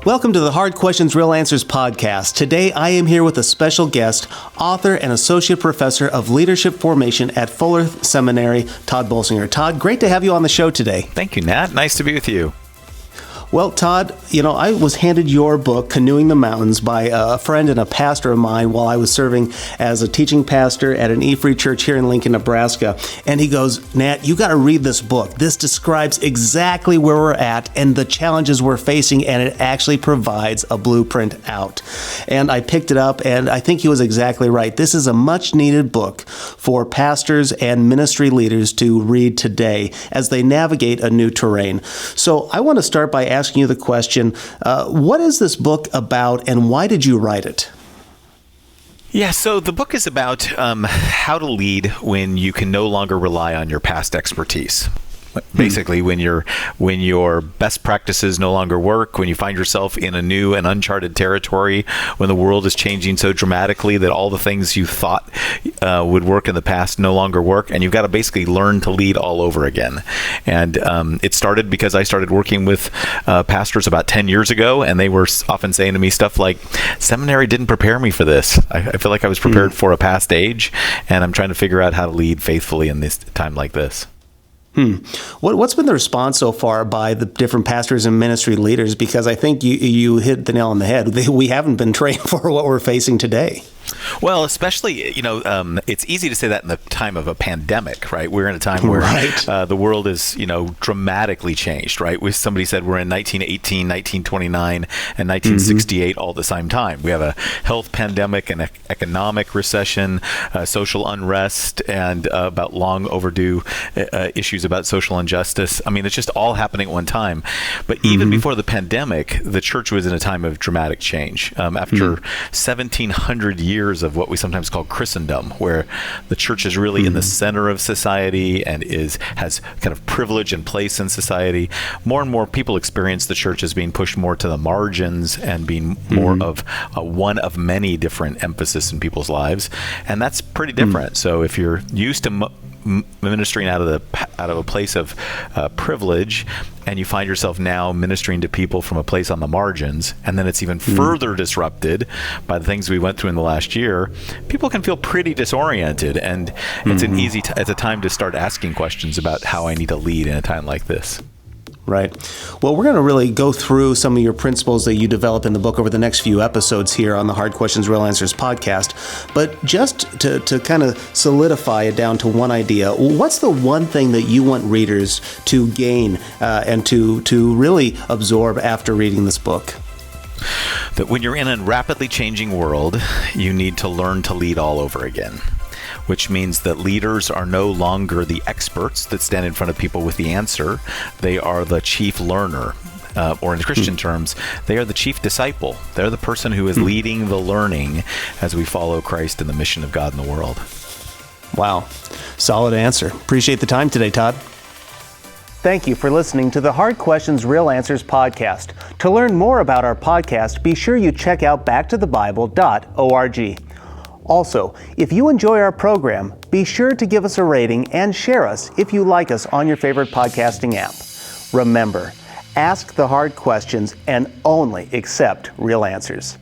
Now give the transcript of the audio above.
Welcome to the Hard Questions, Real Answers podcast. Today, I am here with a special guest, author and associate professor of leadership formation at Fuller Seminary, Tod Bolsinger. Tod, great to have you on the show today. Thank you, Nat. Nice to be with you. Well, Tod, I was handed your book, Canoeing the Mountains, by a friend and a pastor of mine while I was serving as a teaching pastor at an E-Free church here in Lincoln, Nebraska. And he goes, Nat, you got to read this book. This describes exactly where we're at and the challenges we're facing, and it actually provides a blueprint out. And I picked it up, and I think he was exactly right. This is a much-needed book for pastors and ministry leaders to read today as they navigate a new terrain. So I want to start by asking you the question, what is this book about and why did you write it? Yeah, so the book is about how to lead when you can no longer rely on your past expertise. Basically, when your best practices no longer work, when you find yourself in a new and uncharted territory, when the world is changing so dramatically that all the things you thought would work in the past no longer work, and you've got to basically learn to lead all over again. And it started because I started working with pastors about 10 years ago, and they were often saying to me stuff like, seminary didn't prepare me for this. I feel like I was prepared for a past age, and I'm trying to figure out how to lead faithfully in this time like this. What's been the response so far by the different pastors and ministry leaders? Because I think you hit the nail on the head. We haven't been trained for what we're facing today. Well, especially, it's easy to say that in the time of a pandemic, right? We're in a time where the world is, dramatically changed, right? Somebody said we're in 1918, 1929, and 1968 all at the same time. We have a health pandemic, an economic recession, social unrest, and about long overdue issues about social injustice. I mean, it's just all happening at one time. But even before the pandemic, the church was in a time of dramatic change. After 1,700 years of what we sometimes call Christendom, where the church is really in the center of society and has kind of privilege and place in society, more and more people experience the church as being pushed more to the margins and being more of one of many different emphasis in people's lives, and that's pretty different. So if you're used to ministering out of a place of privilege, and you find yourself now ministering to people from a place on the margins, and then it's even further disrupted by the things we went through in the last year, people can feel pretty disoriented, and it's it's a time to start asking questions about how I need to lead in a time like this. Right. Well, we're going to really go through some of your principles that you develop in the book over the next few episodes here on the Hard Questions, Real Answers podcast. But just to kind of solidify it down to one idea, what's the one thing that you want readers to gain and to really absorb after reading this book? That when you're in a rapidly changing world, you need to learn to lead all over again, which means that leaders are no longer the experts that stand in front of people with the answer. They are the chief learner, or in Christian terms, they are the chief disciple. They're the person who is leading the learning as we follow Christ and the mission of God in the world. Wow. Solid answer. Appreciate the time today, Tod. Thank you for listening to the Hard Questions, Real Answers podcast. To learn more about our podcast, be sure you check out backtothebible.org. Also, if you enjoy our program, be sure to give us a rating and share us if you like us on your favorite podcasting app. Remember, ask the hard questions and only accept real answers.